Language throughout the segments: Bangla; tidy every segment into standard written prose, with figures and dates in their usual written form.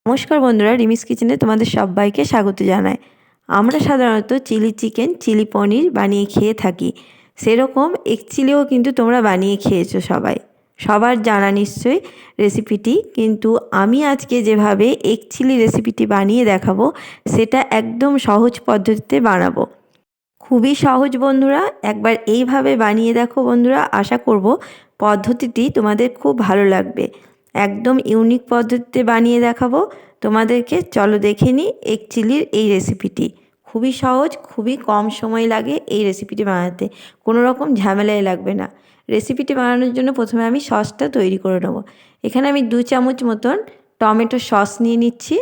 নমস্কার বন্ধুরা, রিমিস কিচেনে তোমাদের সবাইকে স্বাগত জানাই। আমরা সাধারণত চিলি চিকেন, চিলি পনির বানিয়ে খেয়ে থাকি। সেরকম এগ চিলিও কিন্তু তোমরা বানিয়ে খেয়েছো সবাই, সবার জানা নিশ্চয়ই রেসিপিটি। কিন্তু আমি আজকে যেভাবে এগ চিলি রেসিপিটি বানিয়ে দেখাবো সেটা একদম সহজ পদ্ধতিতে বানাবো। খুবই সহজ বন্ধুরা, একবার এইভাবে বানিয়ে দেখো বন্ধুরা। আশা করব পদ্ধতিটি তোমাদের খুব ভালো লাগবে। একদম ইউনিক পদ্ধতিতে বানিয়ে দেখাবো তোমাদেরকে। চলো দেখে নিই এগ চিলির এই রেসিপিটি। খুবই সহজ, খুবই কম সময় লাগে এই রেসিপিটি বানাতে, কোনো রকম ঝামেলাই লাগবে না। রেসিপিটি বানানোর জন্য প্রথমে আমি সসটা তৈরি করে নেবো। এখানে আমি 2 চামচ মতন টমেটো সস নিয়ে নিচ্ছি।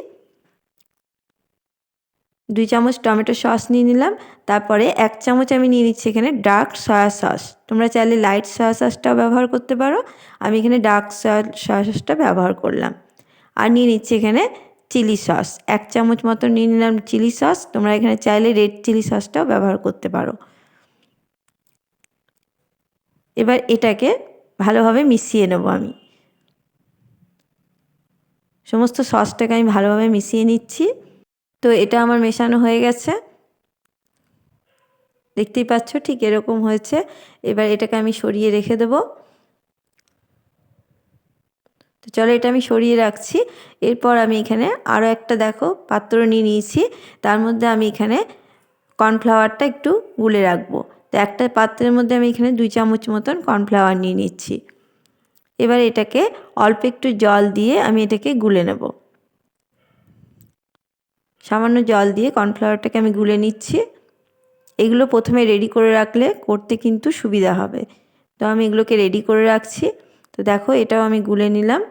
2 চামচ টমেটো সস নিয়ে নিলাম। তারপরে 1 চামচ আমি নিয়ে নিচ্ছি এখানে ডার্ক সয়া সস। তোমরা চাইলে লাইট সয়া সসটাও ব্যবহার করতে পারো, আমি এখানে ডার্ক সয়া সসটা ব্যবহার করলাম। আর নিয়ে নিচ্ছি এখানে চিলি সস, 1 চামচ মতো নিয়ে নিলাম চিলি সস। তোমরা এখানে চাইলে রেড চিলি সসটাও ব্যবহার করতে পারো। এবার এটাকে ভালোভাবে মিশিয়ে নেব আমি। সমস্ত সসটাকে আমি ভালোভাবে মিশিয়ে নিচ্ছি। তো এটা আমার মেশানো হয়ে গেছে, দেখতেই পাচ্ছ ঠিক এরকম হয়েছে। এবার এটাকে আমি সরিয়ে রেখে দেব। তো চলো এটা আমি সরিয়ে রাখছি। এরপর আমি এখানে আরও একটা দেখো পাত্র নিয়ে নিয়েছি, তার মধ্যে আমি এখানে কর্নফ্লাওয়ারটা একটু গুলে রাখবো। তো একটা পাত্রের মধ্যে আমি এখানে 2 চামচ মতন কর্নফ্লাওয়ার নিয়ে নিচ্ছি। এবার এটাকে অল্প একটু জল দিয়ে আমি এটাকে গুলে নেব। সামান্য জল দিয়ে কর্নফ্লাওয়ারটাকে আমি গুলে নিচ্ছি। এগুলো প্রথমে রেডি করে রাখলে করতে কিন্তু সুবিধা হবে, তো আমি এগুলোকে রেডি করে রাখছি। তো দেখো এটাও আমি গুলে নিলাম।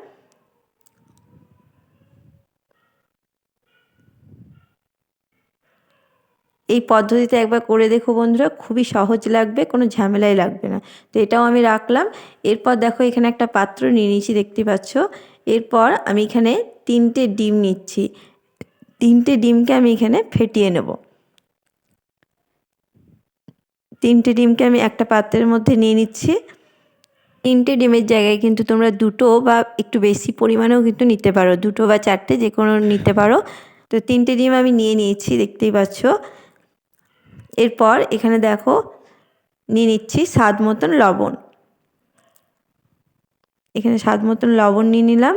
এই পদ্ধতিতে একবার করে দেখো বন্ধুরা, খুবই সহজ লাগবে, কোনো ঝামেলাই লাগবে না। তো এটাও আমি রাখলাম। এরপর দেখো এখানে একটা পাত্র নিয়ে নিয়েছি, দেখতে পাচ্ছ। এরপর আমি এখানে 3টে ডিম নিচ্ছি। 3টে ডিমকে আমি এখানে ফেটিয়ে নেব। 3টে ডিমকে আমি একটা পাত্রের মধ্যে নিয়ে নিচ্ছি। 3টে ডিমের জায়গায় কিন্তু তোমরা 2টো বা একটু বেশি পরিমাণেও কিন্তু নিতে পারো, 2টো বা 4টে যে কোনো নিতে পারো। তো 3টে ডিম আমি নিয়ে নিয়েছি, দেখতেই পাচ্ছ। এরপর এখানে দেখো নিয়ে নিচ্ছি স্বাদ মতন লবণ। এখানে স্বাদ মতন লবণ নিয়ে নিলাম।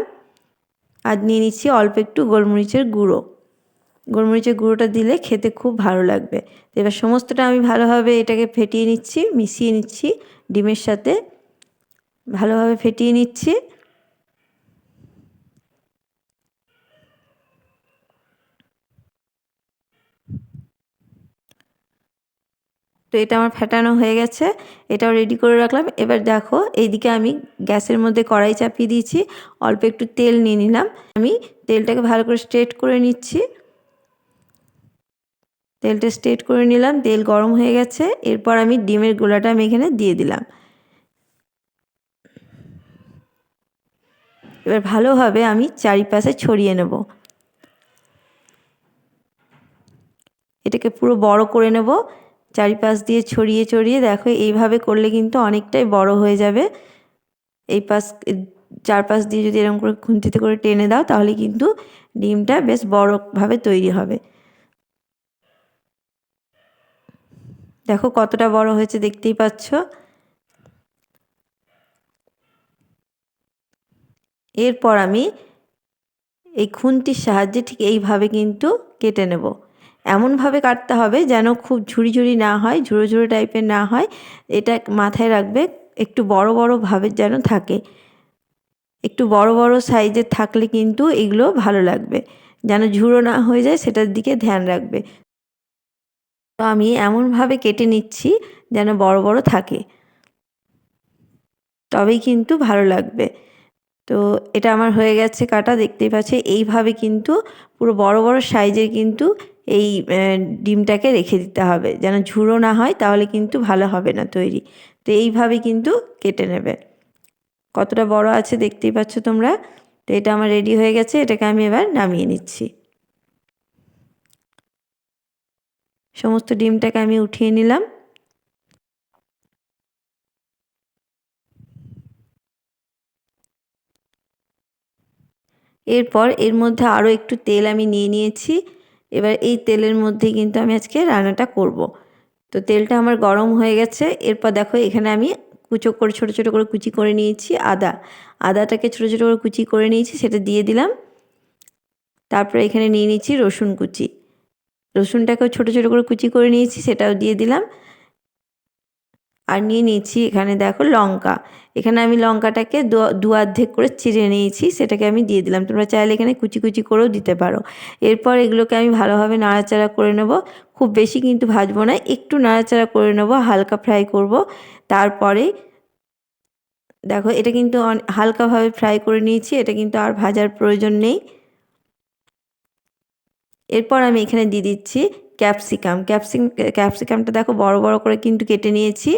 আর নিয়ে নিচ্ছি অল্প একটু গোলমরিচের গুঁড়ো। গোলমরিচের গুঁড়োটা দিলে খেতে খুব ভালো লাগবে। তো এবার সমস্তটা আমি ভালোভাবে এটাকে ফেটিয়ে নিচ্ছি, মিশিয়ে নিচ্ছি ডিমের সাথে, ভালোভাবে ফেটিয়ে নিচ্ছি। তো এটা আমার ফেটানো হয়ে গেছে, এটাও রেডি করে রাখলাম। এবার দেখো এইদিকে আমি গ্যাসের মধ্যে কড়াই চাপিয়ে দিয়েছি, অল্প একটু তেল নিয়ে নিলাম। আমি তেলটাকে ভালো করে স্ট্রেট করে নিচ্ছি। তেলটা স্ট্রেট করে নিলাম, তেল গরম হয়ে গেছে। এরপর আমি ডিমের গোলাটা আমি এখানে দিয়ে দিলাম। এবার ভালোভাবে আমি চারিপাশে ছড়িয়ে নেব। এটাকে পুরো বড় করে নেব, চারিপাশ দিয়ে ছড়িয়ে ছড়িয়ে। দেখো এইভাবে করলে কিন্তু অনেকটাই বড় হয়ে যাবে। এই পাশ চারপাশ দিয়ে যদি এরকম করে খুন্তিতে করে টেনে দাও তাহলে কিন্তু ডিমটা বেশ বড়ভাবে তৈরি হবে। দেখো কতটা বড় হয়েছে, দেখতেই পাচ্ছ। এরপর আমি এই খুন্তির সাহায্যে ঠিক এইভাবে কিন্তু কেটে নেব। এমনভাবে কাটতে হবে যেন খুব ঝুড়ি ঝুড়ি না হয়, ঝুড়ো ঝুড়ো টাইপের না হয়। এটা মাথায় রাখবে, একটু বড় বড় ভাবে যেন থাকে। একটু বড় বড় সাইজের থাকলে কিন্তু এগুলো ভালো লাগবে, যেন ঝুড়ো না হয়ে যায় সেটার দিকে ধ্যান রাখবে। তো আমি এমনভাবে কেটে নিচ্ছি যেন বড় বড় থাকে, তবেই কিন্তু ভালো লাগবে। তো এটা আমার হয়ে গেছে কাটা, দেখতেই পাচ্ছি। এইভাবে কিন্তু পুরো বড় বড় সাইজের কিন্তু এই ডিমটাকে রেখে দিতে হবে, যেন ঝুড়ো না হয়, তাহলে কিন্তু ভালো হবে না তৈরি। তো এইভাবে কিন্তু কেটে নেবে। কতটা বড় আছে দেখতেই পাচ্ছ তোমরা। তো এটা আমার রেডি হয়ে গেছে, এটাকে আমি এবার নামিয়ে নিচ্ছি। সমস্ত ডিমটাকে আমি উঠিয়ে নিলাম। এরপর এর মধ্যে আরও একটু তেল আমি নিয়ে নিয়েছি। এবার এই তেলের মধ্যেই কিন্তু আমি আজকে রান্নাটা করব। তো তেলটা আমার গরম হয়ে গেছে। এরপর দেখো এখানে আমি কুচো করে ছোটো ছোটো করে কুচি করে নিয়েছি আদাটাকে ছোটো ছোটো করে কুচি করে নিয়েছি, সেটা দিয়ে দিলাম। তারপরে এখানে নিয়ে নিচ্ছি রসুন কুচি, রসুনটাকেও ছোটো ছোটো করে কুচি করে নিয়েছি, সেটাও দিয়ে দিলাম। আর নিয়ে নিয়েছি এখানে দেখো লঙ্কা, এখানে আমি লঙ্কাটাকে দু অর্ধেক করে চিড়ে নিয়েছি, সেটাকে আমি দিয়ে দিলাম। তোমরা চাইলে এখানে কুচি কুচি করেও দিতে পারো। এরপর এগুলোকে আমি ভালোভাবে নাড়াচাড়া করে নেব, খুব বেশি কিন্তু ভাজবো না, একটু নাড়াচাড়া করে নেব, হালকা ফ্রাই করব। তারপরে দেখো এটা কিন্তু হালকাভাবে ফ্রাই করে নিয়েছি, এটা কিন্তু আর ভাজার প্রয়োজন নেই। এরপর আমি এখানে দিয়ে দিচ্ছি ক্যাপসিকামটা দেখো বড় বড় করে কিন্তু কেটে নিয়েছি,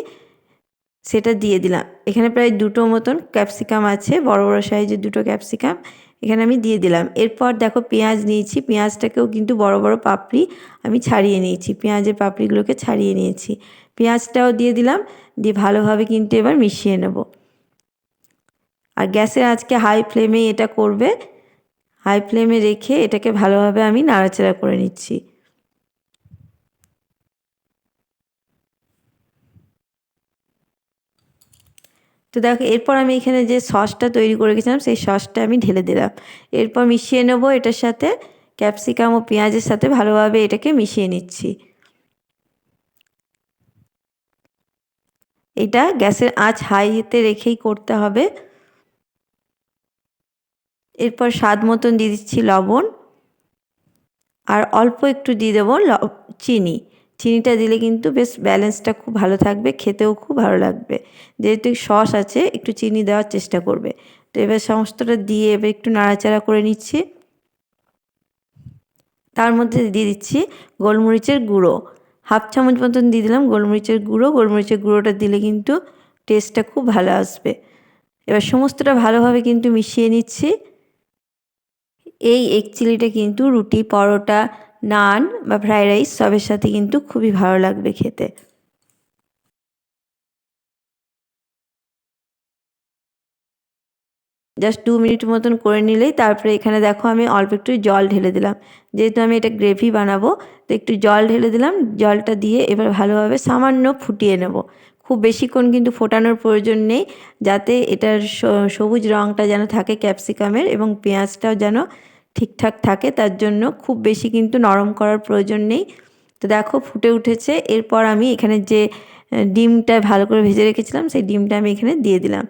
সেটা দিয়ে দিলাম। এখানে প্রায় দুটো মতন ক্যাপসিকাম আছে, বড় বড় সাইজের দুটো ক্যাপসিকাম এখানে আমি দিয়ে দিলাম। এরপর দেখো পেঁয়াজ নিয়েছি, পেঁয়াজটাকেও কিন্তু বড় বড় পাপড়ি আমি ছাড়িয়ে নিয়েছি, পেঁয়াজের পাপড়িগুলোকে ছাড়িয়ে নিয়েছি, পেঁয়াজটাও দিয়ে দিলাম। দিয়ে ভালোভাবে কিন্তু এবার মিশিয়ে নেব। আর গ্যাসের আজকে হাই ফ্লেমে এটা করবে, হাই ফ্লেমে রেখে এটাকে ভালোভাবে আমি নাড়াচাড়া করে নিচ্ছি। তো দেখো এরপর আমি এখানে যে সসটা তৈরি করে রেখেছিলাম সেই সসটা আমি ঢেলে দিলাম। এরপর মিশিয়ে নেব এটার সাথে, ক্যাপসিকাম ও পেঁয়াজের সাথে ভালোভাবে এটাকে মিশিয়ে নিচ্ছি। এটা গ্যাসের আঁচ হাইতে রেখেই করতে হবে। এরপর স্বাদ মতন দিয়ে দিচ্ছি লবণ, আর অল্প একটু দিয়ে দেবো চিনি। চিনিটা দিলে কিন্তু বেশ ব্যালেন্সটা খুব ভালো থাকবে, খেতেও খুব ভালো লাগবে। যেহেতু সস আছে একটু চিনি দেওয়ার চেষ্টা করবে। তো এবার সমস্তটা দিয়ে এবার একটু নাড়াচাড়া করে নিচ্ছি। তার মধ্যে দিয়ে দিচ্ছি গোলমরিচের গুঁড়ো, হাফ চামচ মতন দিয়ে দিলাম গোলমরিচের গুঁড়ো। গোলমরিচের গুঁড়োটা দিলে কিন্তু টেস্টটা খুব ভালো আসবে। এবার সমস্তটা ভালোভাবে কিন্তু মিশিয়ে নিচ্ছি। এই এগ চিলিটা কিন্তু রুটি, পরোটা, নান বা ফ্রাইড রাইস সবের সাথে কিন্তু খুবই ভালো লাগবে খেতে। জাস্ট 2 মিনিট মতন করে নিলেই, তারপরে এখানে দেখো আমি অল্প একটু জল ঢেলে দিলাম, যেহেতু আমি এটা গ্রেভি বানাবো তো একটু জল ঢেলে দিলাম। জলটা দিয়ে এবার ভালোভাবে সামান্য ফুটিয়ে নেব, খুব বেশিক্ষণ কিন্তু ফোটানোর প্রয়োজন নেই, যাতে এটার সবুজ রঙটা যেন থাকে ক্যাপসিকামের, এবং পেঁয়াজটাও যেন ঠিকঠাক থাকে, তার জন্য খুব বেশি কিন্তু নরম করার প্রয়োজন নেই। তো দেখো ফুটে উঠেছে। এরপর আমি এখানে যে ডিমটা ভালো করে ভেজে রেখেছিলাম সেই ডিমটা আমি এখানে দিয়ে দিলাম।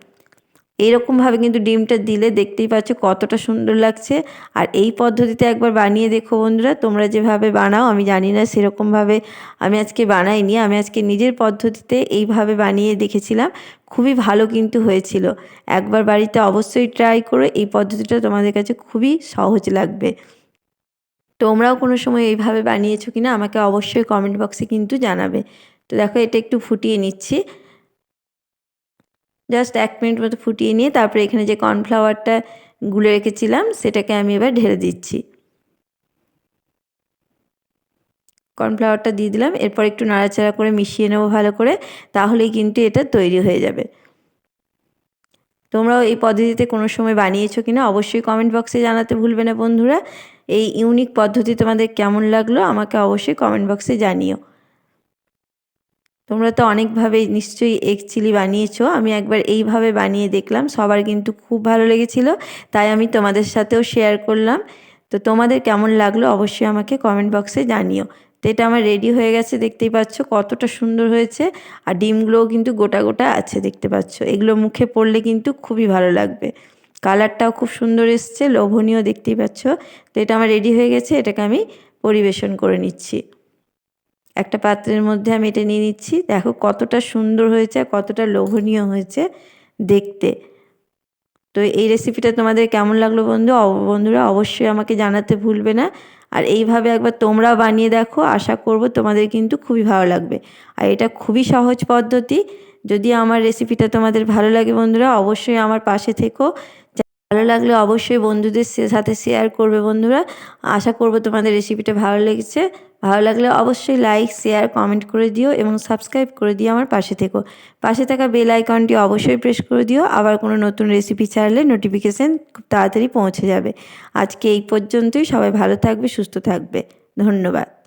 এইরকমভাবে কিন্তু ডিমটা দিলে দেখতেই পাচ্ছ কতটা সুন্দর লাগছে। আর এই পদ্ধতিতে একবার বানিয়ে দেখো বন্ধুরা, তোমরা যেভাবে বানাও আমি জানি না, সেরকমভাবে আমি আজকে বানাইনি, আমি আজকে নিজের পদ্ধতিতে এইভাবে বানিয়ে দেখেছিলাম, খুবই ভালো কিন্তু হয়েছিল। একবার বাড়িতে অবশ্যই ট্রাই করো, এই পদ্ধতিটা তোমাদের কাছে খুবই সহজ লাগবে। তোমরাও কোনো সময় এইভাবে বানিয়েছো কিনা আমাকে অবশ্যই কমেন্ট বক্সে কিন্তু জানাবে। তো দেখো এটা একটু ফুটিয়ে নিচ্ছি, জাস্ট 1 মিনিট মতো ফুটিয়ে নিয়ে তারপরে এখানে যে কর্নফ্লাওয়ারটা গুলে রেখেছিলাম সেটাকে আমি এবার ঢেলে দিচ্ছি। কর্নফ্লাওয়ারটা দিয়ে দিলাম, এরপর একটু নাড়াচাড়া করে মিশিয়ে নেবো ভালো করে, তাহলেই কিন্তু এটা তৈরি হয়ে যাবে। তোমরাও এই পদ্ধতিতে কোনো সময় বানিয়েছো কিনা অবশ্যই কমেন্ট বক্সে জানাতে ভুলবে না বন্ধুরা। এই ইউনিক পদ্ধতি তোমাদের কেমন লাগলো আমাকে অবশ্যই কমেন্ট বক্সে জানিও। তোমরা তো অনেকভাবে নিশ্চয়ই এগ চিলি বানিয়েছো, আমি একবার এইভাবে বানিয়ে দেখলাম, সবার কিন্তু খুব ভালো লেগেছিলো, তাই আমি তোমাদের সাথেও শেয়ার করলাম। তো তোমাদের কেমন লাগলো অবশ্যই আমাকে কমেন্ট বক্সে জানিও। তো এটা আমার রেডি হয়ে গেছে, দেখতেই পাচ্ছ কতটা সুন্দর হয়েছে, আর ডিমগুলোও কিন্তু গোটা গোটা আছে দেখতে পাচ্ছ, এগুলো মুখে পড়লে কিন্তু খুবই ভালো লাগবে। কালারটাও খুব সুন্দর এসছে, লোভনীয় দেখতেই পাচ্ছ। তো এটা আমার রেডি হয়ে গেছে, এটাকে আমি পরিবেশন করে নিচ্ছি। একটা পাত্রের মধ্যে আমি এটা নিয়ে নিচ্ছি, দেখো কতটা সুন্দর হয়েছে আর কতটা লোভনীয় হয়েছে দেখতে। তো এই রেসিপিটা তোমাদের কেমন লাগলো বন্ধুরা অবশ্যই আমাকে জানাতে ভুলবে না। আর এইভাবে একবার তোমরাও বানিয়ে দেখো, আশা করব তোমাদের কিন্তু খুবই ভালো লাগবে। আর এটা খুবই সহজ পদ্ধতি। যদি আমার রেসিপিটা তোমাদের ভালো লাগে বন্ধুরা অবশ্যই আমার পাশে থেকো, ভালো লাগলে অবশ্যই বন্ধুদের সাথে শেয়ার করবে বন্ধুরা। আশা করব তোমাদের রেসিপিটা ভালো লেগেছে। ভালো লাগলে অবশ্যই লাইক, শেয়ার, কমেন্ট করে দিও এবং সাবস্ক্রাইব করে দিও আমার পাশে থেকো। পাশে থাকা বেল আইকনটি অবশ্যই প্রেস করে দিও, আবার কোনো নতুন রেসিপি ছাড়লে নোটিফিকেশান খুব তাড়াতাড়ি পৌঁছে যাবে। আজকে এই পর্যন্তই। সবাই ভালো থাকবে, সুস্থ থাকবে। ধন্যবাদ।